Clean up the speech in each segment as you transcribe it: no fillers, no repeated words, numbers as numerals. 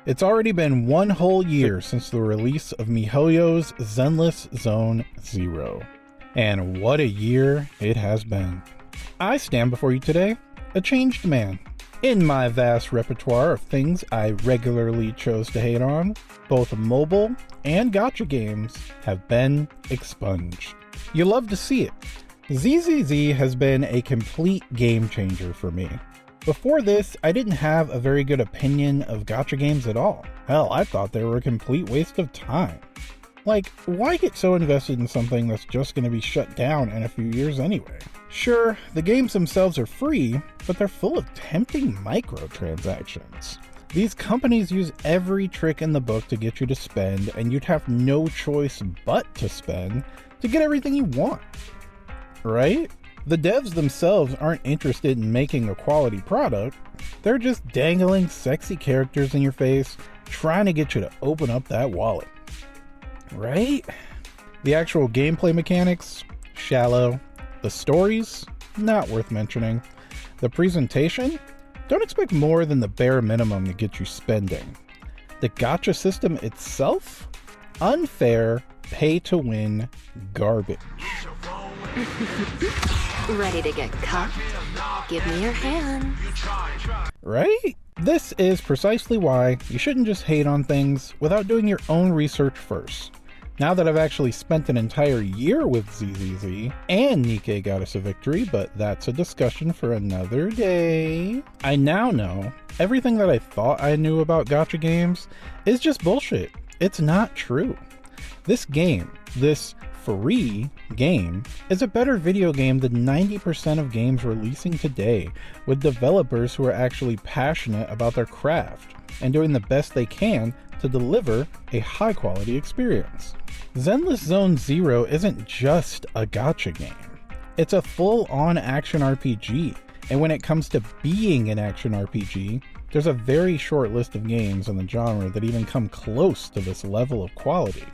It's already been one whole year since the release of MiHoYo's Zenless Zone Zero. And what a year it has been. I stand before you today, a changed man. In my vast repertoire of things I regularly chose to hate on, both mobile and gacha games have been expunged. You love to see it. ZZZ has been a complete game changer for me. Before this, I didn't have a very good opinion of gacha games at all. Hell, I thought they were a complete waste of time. Like, why get so invested in something that's just going to be shut down in a few years anyway? Sure, the games themselves are free, but they're full of tempting microtransactions. These companies use every trick in the book to get you to spend, and you'd have no choice but to spend to get everything you want. Right? The devs themselves aren't interested in making a quality product. They're just dangling sexy characters in your face, trying to get you to open up that wallet. Right? The actual gameplay mechanics, shallow. The stories, not worth mentioning. The presentation, don't expect more than the bare minimum to get you spending. The gacha system itself, unfair, pay-to-win garbage. Ready to get cut? Give me your hand. Right? This is precisely why you shouldn't just hate on things without doing your own research first. Now that I've actually spent an entire year with ZZZ, and Nikke got us a victory, but that's a discussion for another day, I now know everything that I thought I knew about gacha games is just bullshit. It's not true. This game, this free game, is a better video game than 90% of games releasing today, with developers who are actually passionate about their craft and doing the best they can to deliver a high quality experience. Zenless Zone Zero isn't just a gacha game. It's a full-on action RPG, and when it comes to being an action RPG, there's a very short list of games in the genre that even come close to this level of quality.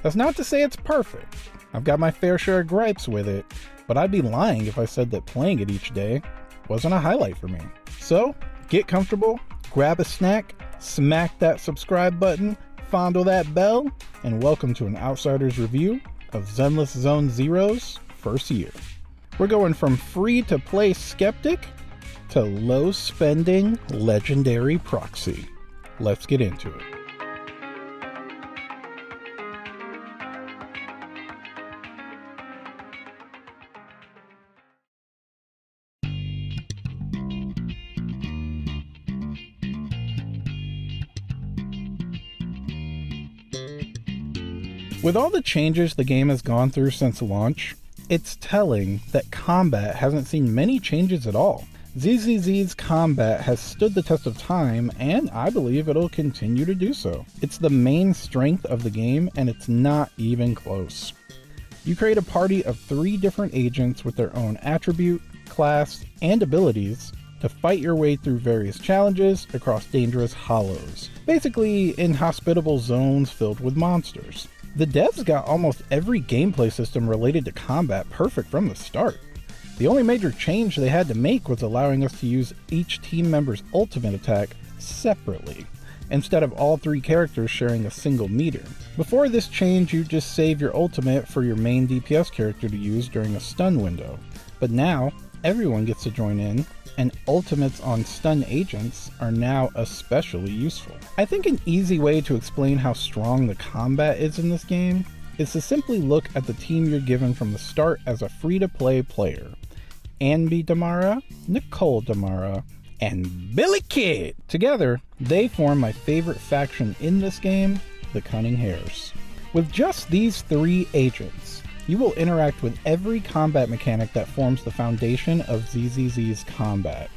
That's not to say it's perfect. I've got my fair share of gripes with it, but I'd be lying if I said that playing it each day wasn't a highlight for me. So, get comfortable, grab a snack, smack that subscribe button, fondle that bell, and welcome to an outsider's review of Zenless Zone Zero's first year. We're going from free-to-play skeptic to low-spending legendary proxy. Let's get into it. With all the changes the game has gone through since launch, it's telling that combat hasn't seen many changes at all. ZZZ's combat has stood the test of time, and I believe it'll continue to do so. It's the main strength of the game, and it's not even close. You create a party of 3 different agents with their own attribute, class, and abilities to fight your way through various challenges across dangerous hollows, basically inhospitable zones filled with monsters. The devs got almost every gameplay system related to combat perfect from the start. The only major change they had to make was allowing us to use each team member's ultimate attack separately, instead of all 3 characters sharing a single meter. Before this change, you just save your ultimate for your main DPS character to use during a stun window. But now, everyone gets to join in, and ultimates on stun agents are now especially useful. I think an easy way to explain how strong the combat is in this game is to simply look at the team you're given from the start as a free-to-play player. Anby Damara, Nicole Damara, and Billy Kid! Together, they form my favorite faction in this game, the Cunning Hares. With just these 3 agents, you will interact with every combat mechanic that forms the foundation of ZZZ's combat,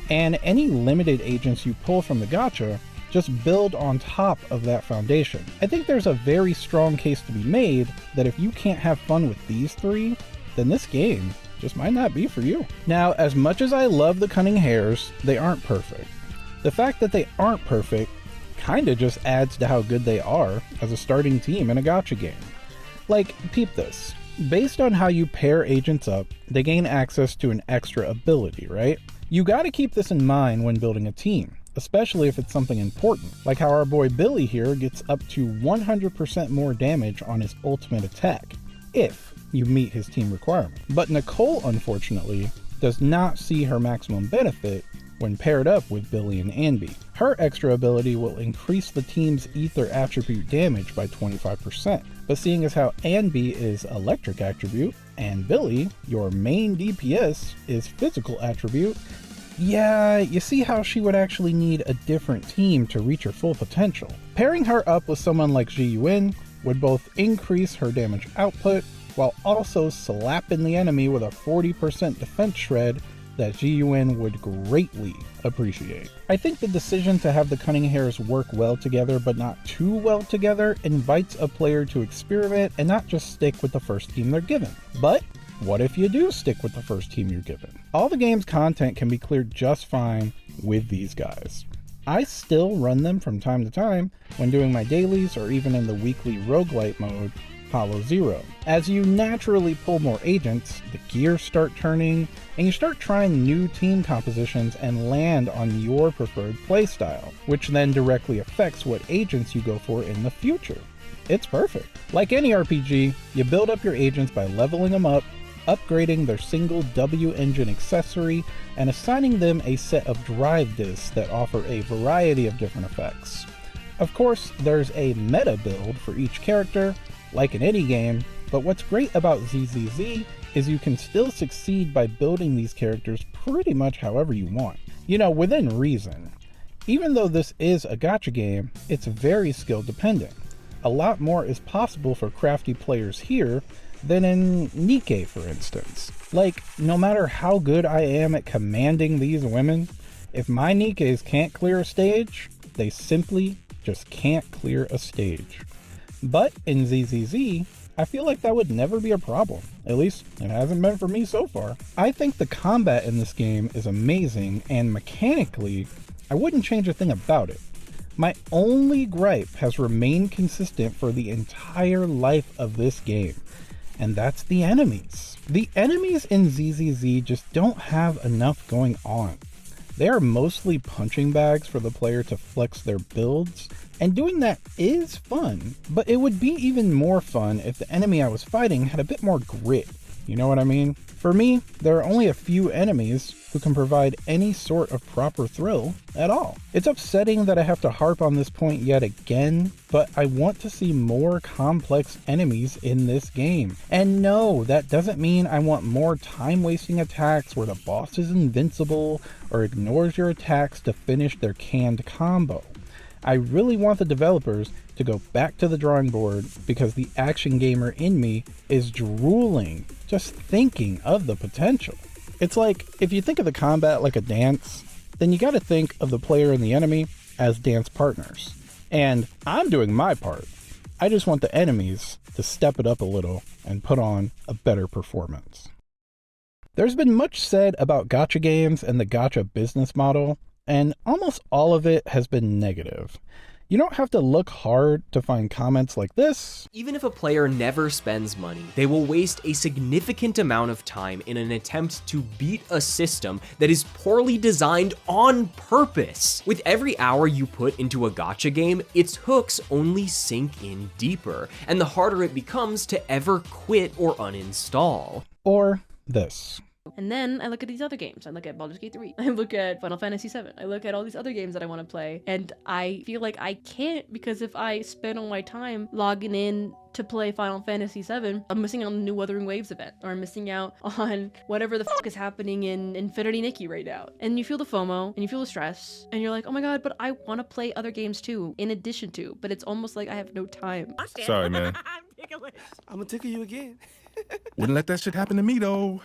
and any limited agents you pull from the gacha just build on top of that foundation. I think there's a very strong case to be made that if you can't have fun with these 3, then this game just might not be for you. Now, as much as I love the Cunning Hares, they aren't perfect. The fact that they aren't perfect kinda just adds to how good they are as a starting team in a gacha game. Like, peep this. Based on how you pair agents up, they gain access to an extra ability, right? You gotta keep this in mind when building a team. especially if it's something important, like how our boy Billy here gets up to 100% more damage on his ultimate attack, if you meet his team requirement. But Nicole, unfortunately, does not see her maximum benefit when paired up with Billy and Anby. Her extra ability will increase the team's ether attribute damage by 25%, but seeing as how Anby is electric attribute, and Billy, your main DPS, is physical attribute, yeah, you see how she would actually need a different team to reach her full potential. Pairing her up with someone like Jiyun would both increase her damage output, while also slapping the enemy with a 40% defense shred that Jiyun would greatly appreciate. I think the decision to have the Cunning Hairs work well together but not too well together invites a player to experiment and not just stick with the first team they're given. But what if you do stick with the first team you're given? All the game's content can be cleared just fine with these guys. I still run them from time to time when doing my dailies or even in the weekly roguelite mode, Hollow Zero. As you naturally pull more agents, the gears start turning, and you start trying new team compositions and land on your preferred playstyle, which then directly affects what agents you go for in the future. It's perfect. Like any RPG, you build up your agents by leveling them up, upgrading their single W engine accessory, and assigning them a set of drive discs that offer a variety of different effects. Of course, there's a meta build for each character, like in any game, but what's great about ZZZ is you can still succeed by building these characters pretty much however you want. You know, within reason. Even though this is a gacha game, it's very skill dependent. A lot more is possible for crafty players here than in Nikke, for instance. Like, no matter how good I am at commanding these women, if my Nikkes can't clear a stage, they simply just can't clear a stage. But in ZZZ, I feel like that would never be a problem. At least, it hasn't been for me so far. I think the combat in this game is amazing, and mechanically, I wouldn't change a thing about it. My only gripe has remained consistent for the entire life of this game, and that's the enemies. The enemies in ZZZ just don't have enough going on. They are mostly punching bags for the player to flex their builds, and doing that is fun, but it would be even more fun if the enemy I was fighting had a bit more grit. You know what I mean? For me, there are only a few enemies who can provide any sort of proper thrill at all. It's upsetting that I have to harp on this point yet again, but I want to see more complex enemies in this game. And no, that doesn't mean I want more time-wasting attacks where the boss is invincible or ignores your attacks to finish their canned combo. I really want the developers to go back to the drawing board because the action gamer in me is drooling just thinking of the potential. It's like, if you think of the combat like a dance, then you gotta think of the player and the enemy as dance partners. And I'm doing my part. I just want the enemies to step it up a little and put on a better performance. There's been much said about gacha games and the gacha business model, and almost all of it has been negative. You don't have to look hard to find comments like this. Even if a player never spends money, they will waste a significant amount of time in an attempt to beat a system that is poorly designed on purpose. With every hour you put into a gacha game, its hooks only sink in deeper, and the harder it becomes to ever quit or uninstall. Or this. And then I look at these other games. I look at Baldur's Gate 3. I look at Final Fantasy 7. I look at all these other games that I want to play. And I feel like I can't, because if I spend all my time logging in to play Final Fantasy 7, I'm missing out on the new Wuthering Waves event. Or I'm missing out on whatever the fuck is happening in Infinity Nikki right now. And you feel the FOMO, and you feel the stress. And you're like, oh my god, but I want to play other games too, in addition to. But it's almost like I have no time. Sorry, man. I'm gonna tickle you again. Wouldn't let that shit happen to me, though.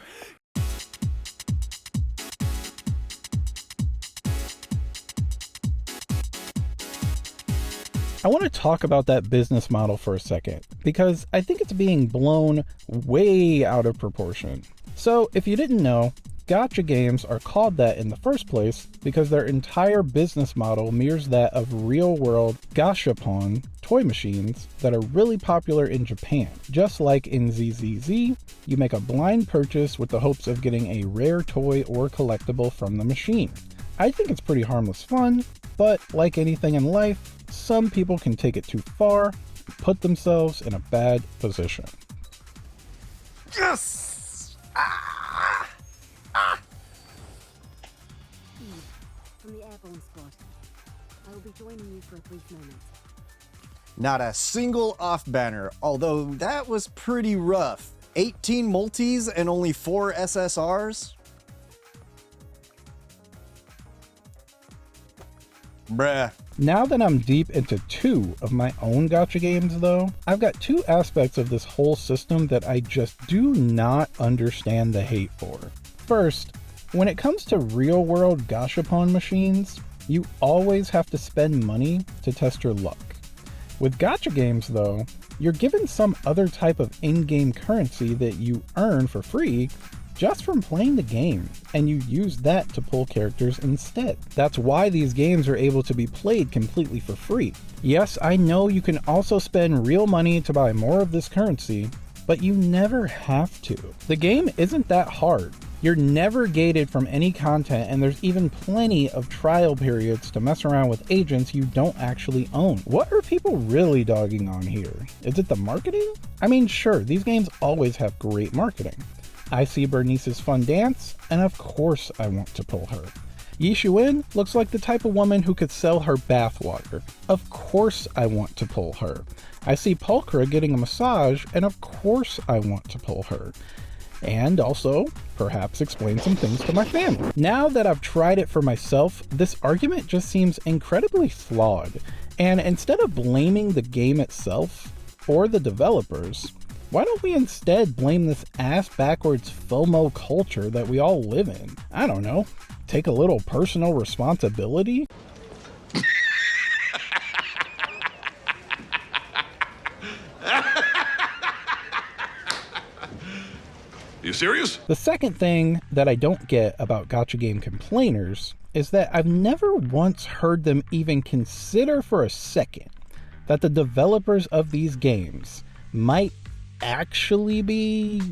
I want to talk about that business model for a second, because I think it's being blown way out of proportion. So, if you didn't know, gacha games are called that in the first place because their entire business model mirrors that of real-world gashapon toy machines that are really popular in Japan. Just like in ZZZ, you make a blind purchase with the hopes of getting a rare toy or collectible from the machine. I think it's pretty harmless fun, But like anything in life, some people can take it too far and put themselves in a bad position. Yes! From the airborne squad. I will be joining you for a brief moment. Not a single off banner, although that was pretty rough. 18 multis and only 4 SSRs? Bruh. Now that I'm deep into 2 of my own gacha games though, I've got 2 aspects of this whole system that I just do not understand the hate for. First, when it comes to real world gashapon machines, you always have to spend money to test your luck. With gacha games though, you're given some other type of in-game currency that you earn for free just from playing the game, and you use that to pull characters instead. That's why these games are able to be played completely for free. Yes, I know you can also spend real money to buy more of this currency, but you never have to. The game isn't that hard. You're never gated from any content, and there's even plenty of trial periods to mess around with agents you don't actually own. What are people really dogging on here? Is it the marketing? I mean, sure, these games always have great marketing. I see Bernice's fun dance, and of course I want to pull her. Yi Shuin looks like the type of woman who could sell her bathwater. Of course I want to pull her. I see Pulchra getting a massage, and of course I want to pull her. And also, perhaps explain some things to my family. Now that I've tried it for myself, this argument just seems incredibly flawed. And instead of blaming the game itself, or the developers, why don't we instead blame this ass-backwards FOMO culture that we all live in? I don't know, take a little personal responsibility? You serious? The second thing that I don't get about gacha game complainers is that I've never once heard them even consider for a second that the developers of these games might actually be,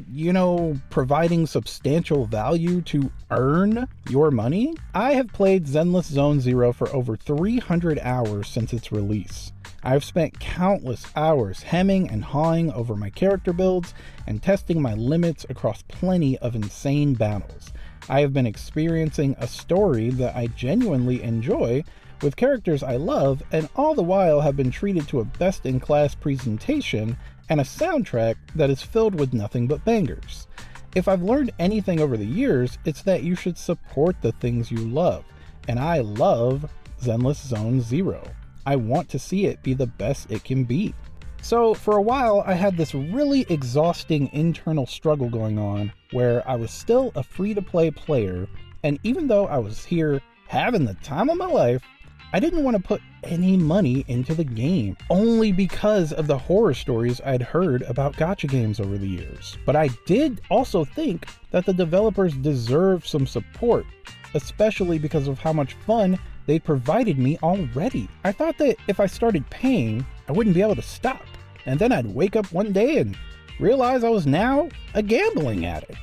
providing substantial value to earn your money. I have played Zenless Zone Zero for over 300 hours since its release. I've spent countless hours hemming and hawing over my character builds and testing my limits across plenty of insane battles. I have been experiencing a story that I genuinely enjoy with characters I love, and all the while have been treated to a best-in-class presentation and a soundtrack that is filled with nothing but bangers. If I've learned anything over the years, it's that you should support the things you love, and I love Zenless Zone Zero. I want to see it be the best it can be. So for a while, I had this really exhausting internal struggle going on where I was still a free-to-play player, and even though I was here having the time of my life, I didn't want to put any money into the game, only because of the horror stories I'd heard about gacha games over the years. But I did also think that the developers deserve some support, especially because of how much fun they provided me already. I thought that if I started paying, I wouldn't be able to stop, and then I'd wake up one day and realize I was now a gambling addict.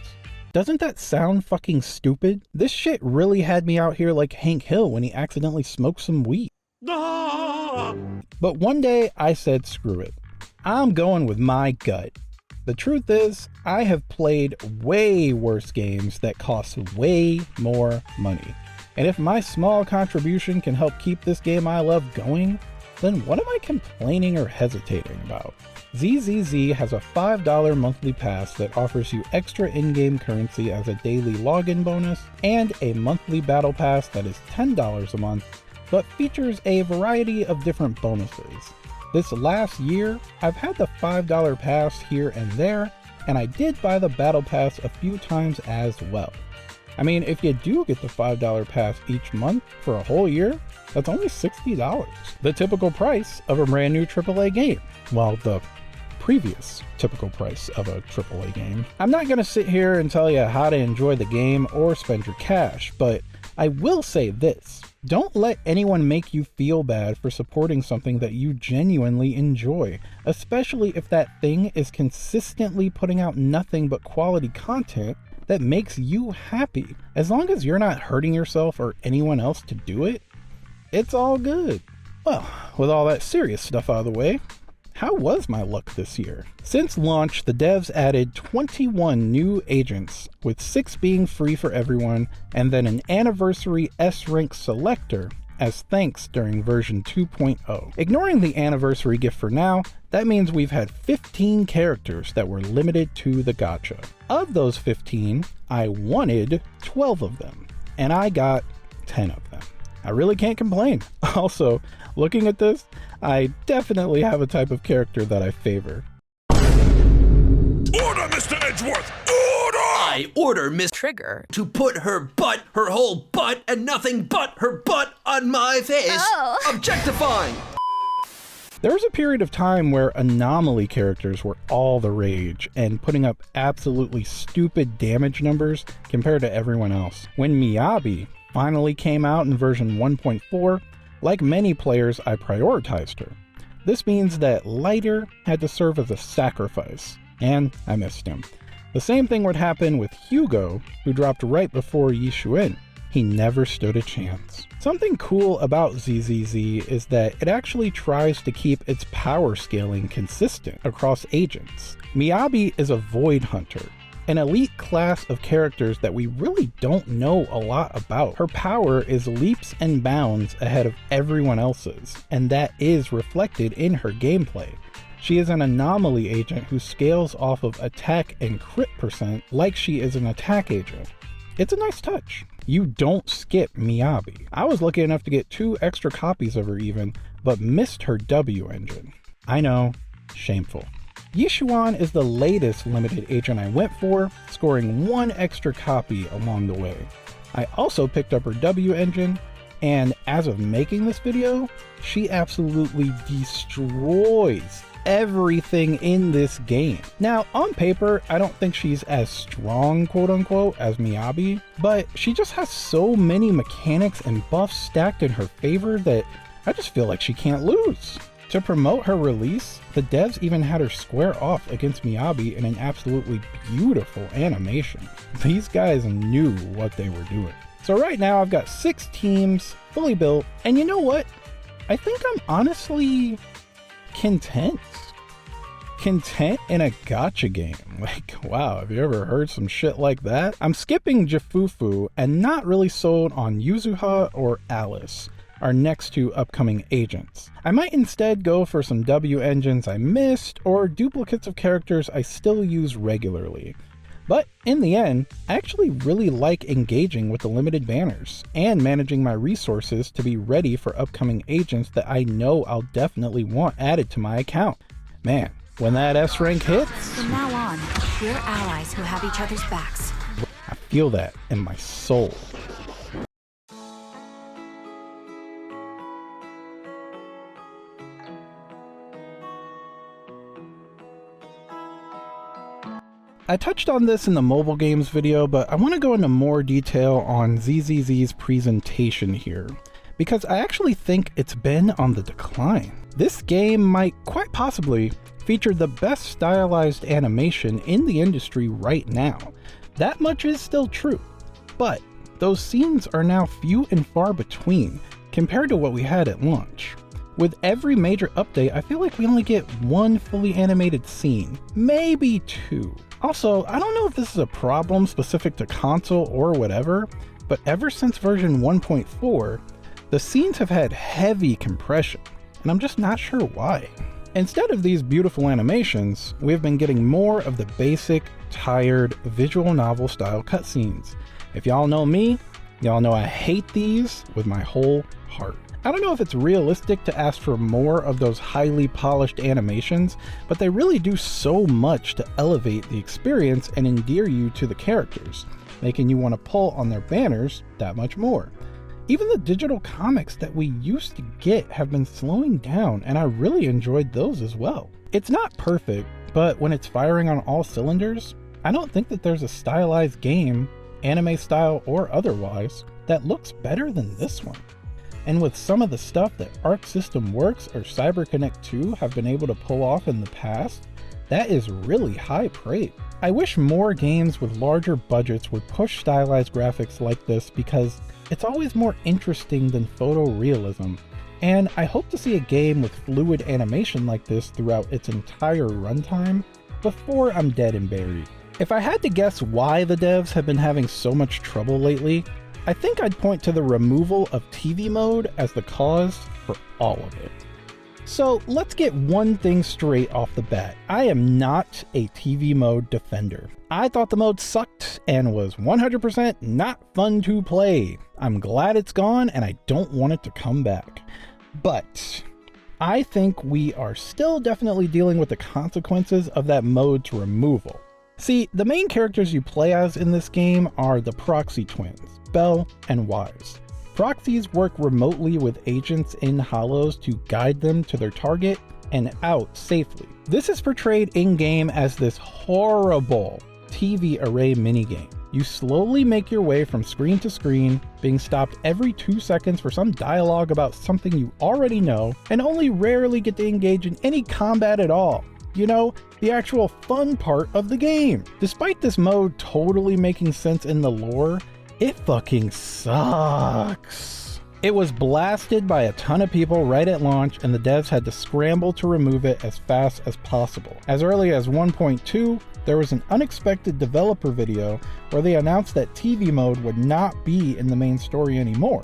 Doesn't that sound fucking stupid? This shit really had me out here like Hank Hill when he accidentally smoked some weed. But one day I said screw it. I'm going with my gut. The truth is, I have played way worse games that cost way more money. And if my small contribution can help keep this game I love going, then what am I complaining or hesitating about? ZZZ has a $5 monthly pass that offers you extra in-game currency as a daily login bonus, and a monthly battle pass that is $10 a month, but features a variety of different bonuses. This last year, I've had the $5 pass here and there, and I did buy the battle pass a few times as well. I mean, if you do get the $5 pass each month for a whole year, that's only $60, the typical price of a brand new AAA game. Well, the previous typical price of a AAA game. I'm not going to sit here and tell you how to enjoy the game or spend your cash, but I will say this. Don't let anyone make you feel bad for supporting something that you genuinely enjoy, especially if that thing is consistently putting out nothing but quality content that makes you happy. As long as you're not hurting yourself or anyone else to do it, it's all good. Well, with all that serious stuff out of the way, how was my luck this year? Since launch, the devs added 21 new agents, with 6 being free for everyone, and then an anniversary S-rank selector as thanks during version 2.0. Ignoring the anniversary gift for now, that means we've had 15 characters that were limited to the gacha. Of those 15, I wanted 12 of them, and I got 10 of them. I really can't complain. Also, looking at this, I definitely have a type of character that I favor. Order, Mr. Edgeworth! Order! I order Miss Trigger to put her whole butt, and nothing but her butt on my face. Objectifying! There was a period of time where anomaly characters were all the rage and putting up absolutely stupid damage numbers compared to everyone else. When Miyabi finally came out in version 1.4, like many players, I prioritized her. This means that Lighter had to serve as a sacrifice, and I missed him. The same thing would happen with Hugo, who dropped right before Yixuan. He never stood a chance. Something cool about ZZZ is that it actually tries to keep its power scaling consistent across agents. Miyabi is a Void Hunter, an elite class of characters that we really don't know a lot about. Her power is leaps and bounds ahead of everyone else's, and that is reflected in her gameplay. She is an anomaly agent who scales off of attack and crit percent like she is an attack agent. It's a nice touch. You don't skip Miyabi. I was lucky enough to get 2 extra copies of her even, but missed her W engine. I know, shameful. Yixuan is the latest limited agent I went for, scoring 1 extra copy along the way. I also picked up her W engine, and as of making this video, she absolutely destroys everything in this game. Now, on paper, I don't think she's as strong, quote unquote, as Miyabi, but she just has so many mechanics and buffs stacked in her favor that I just feel like she can't lose. To promote her release, the devs even had her square off against Miyabi in an absolutely beautiful animation. These guys knew what they were doing. So right now I've got 6 teams fully built, and you know what? I think I'm honestly content. Content in a gacha game. Like, wow, have you ever heard some shit like that? I'm skipping Jifufu and not really sold on Yuzuha or Alice, our next 2 upcoming agents. I might instead go for some W engines I missed or duplicates of characters I still use regularly. But in the end, I actually really like engaging with the limited banners and managing my resources to be ready for upcoming agents that I know I'll definitely want added to my account. Man, when that S rank hits, From now on, we're allies who have each other's backs. I feel that in my soul. I touched on this in the mobile games video, but I want to go into more detail on ZZZ's presentation here, because I actually think it's been on the decline. This game might quite possibly feature the best stylized animation in the industry right now. That much is still true, but those scenes are now few and far between compared to what we had at launch. With every major update, I feel like we only get 1 fully animated scene, maybe 2. Also, I don't know if this is a problem specific to console or whatever, but ever since version 1.4, the scenes have had heavy compression, and I'm just not sure why. Instead of these beautiful animations, we've been getting more of the basic, tired, visual novel style cutscenes. If y'all know me, y'all know I hate these with my whole heart. I don't know if it's realistic to ask for more of those highly polished animations, but they really do so much to elevate the experience and endear you to the characters, making you want to pull on their banners that much more. Even the digital comics that we used to get have been slowing down, and I really enjoyed those as well. It's not perfect, but when it's firing on all cylinders, I don't think that there's a stylized game, anime style or otherwise, that looks better than this one. And with some of the stuff that Arc System Works or CyberConnect 2 have been able to pull off in the past, that is really high praise. I wish more games with larger budgets would push stylized graphics like this, because it's always more interesting than photorealism, and I hope to see a game with fluid animation like this throughout its entire runtime before I'm dead and buried. If I had to guess why the devs have been having so much trouble lately, I think I'd point to the removal of TV mode as the cause for all of it. So let's get one thing straight off the bat. I am not a TV mode defender. I thought the mode sucked and was 100% not fun to play. I'm glad it's gone and I don't want it to come back. But I think we are still definitely dealing with the consequences of that mode's removal. See, the main characters you play as in this game are the proxy twins, Belle and Wise. Proxies work remotely with agents in Hollows to guide them to their target and out safely. This is portrayed in-game as this horrible TV array minigame. You slowly make your way from screen to screen, being stopped every 2 seconds for some dialogue about something you already know, and only rarely get to engage in any combat at all. You know, the actual fun part of the game. Despite this mode totally making sense in the lore, it fucking sucks. It was blasted by a ton of people right at launch, and the devs had to scramble to remove it as fast as possible. As early as 1.2, there was an unexpected developer video where they announced that TV mode would not be in the main story anymore,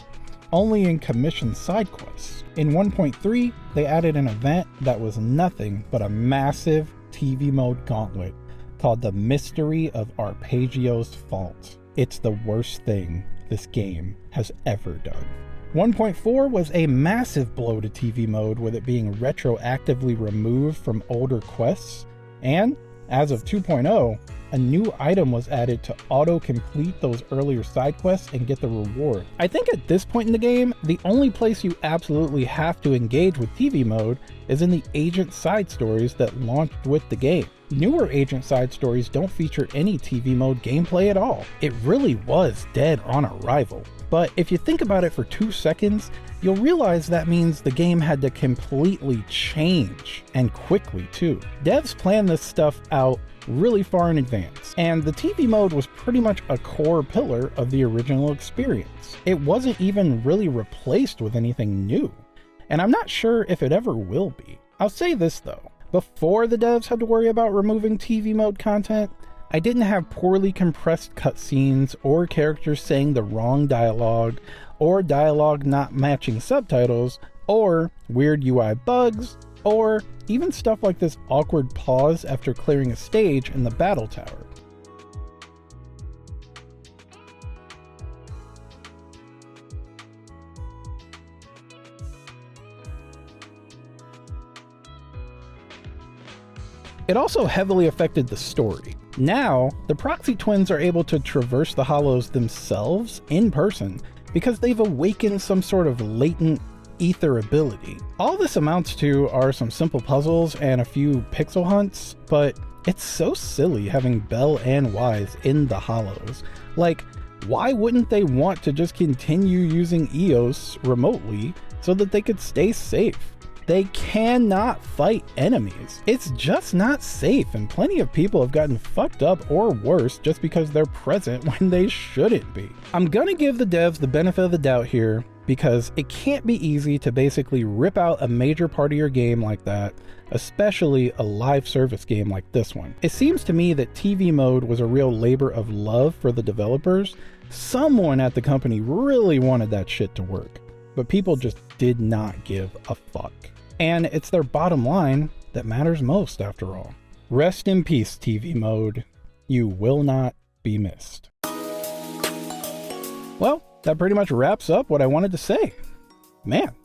only in commissioned side quests. In 1.3, they added an event that was nothing but a massive TV mode gauntlet called the Mystery of Arpeggio's Fault. It's the worst thing this game has ever done. 1.4 was a massive blow to TV mode, with it being retroactively removed from older quests, and as of 2.0, a new item was added to auto-complete those earlier side quests and get the reward. I think at this point in the game, the only place you absolutely have to engage with TV mode is in the agent side stories that launched with the game. Newer agent side stories don't feature any TV mode gameplay at all. It really was dead on arrival. But if you think about it for 2 seconds, you'll realize that means the game had to completely change, and quickly too. Devs planned this stuff out really far in advance, and the TV mode was pretty much a core pillar of the original experience. It wasn't even really replaced with anything new, and I'm not sure if it ever will be. I'll say this though, before the devs had to worry about removing TV mode content, I didn't have poorly compressed cutscenes, or characters saying the wrong dialogue, or dialogue not matching subtitles, or weird UI bugs, or even stuff like this awkward pause after clearing a stage in the battle tower. It also heavily affected the story. Now, the proxy twins are able to traverse the Hollows themselves in person because they've awakened some sort of latent ether ability. All this amounts to are some simple puzzles and a few pixel hunts, but it's so silly having Belle and Wise in the Hollows. Like, why wouldn't they want to just continue using EOS remotely so that they could stay safe? They cannot fight enemies. It's just not safe, and plenty of people have gotten fucked up or worse just because they're present when they shouldn't be. I'm gonna give the devs the benefit of the doubt here, because it can't be easy to basically rip out a major part of your game like that, especially a live service game like this one. It seems to me that TV mode was a real labor of love for the developers. Someone at the company really wanted that shit to work, but people just did not give a fuck. And it's their bottom line that matters most, after all. Rest in peace, TV mode. You will not be missed. Well, that pretty much wraps up what I wanted to say. Man,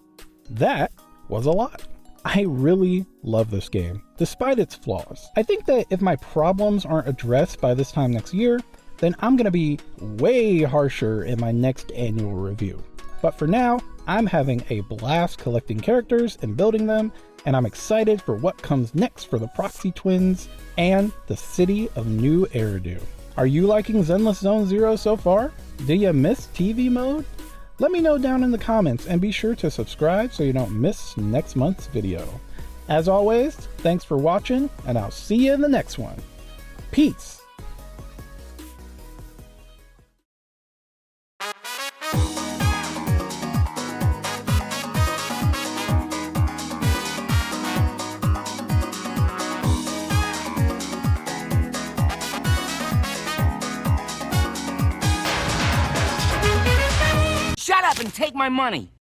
that was a lot. I really love this game, despite its flaws. I think that if my problems aren't addressed by this time next year, then I'm gonna be way harsher in my next annual review. But for now, I'm having a blast collecting characters and building them, and I'm excited for what comes next for the Proxy Twins and the City of New Eridu. Are you liking Zenless Zone Zero so far? Do you miss TV mode? Let me know down in the comments, and be sure to subscribe so you don't miss next month's video. As always, thanks for watching, and I'll see you in the next one. Peace! and take my money.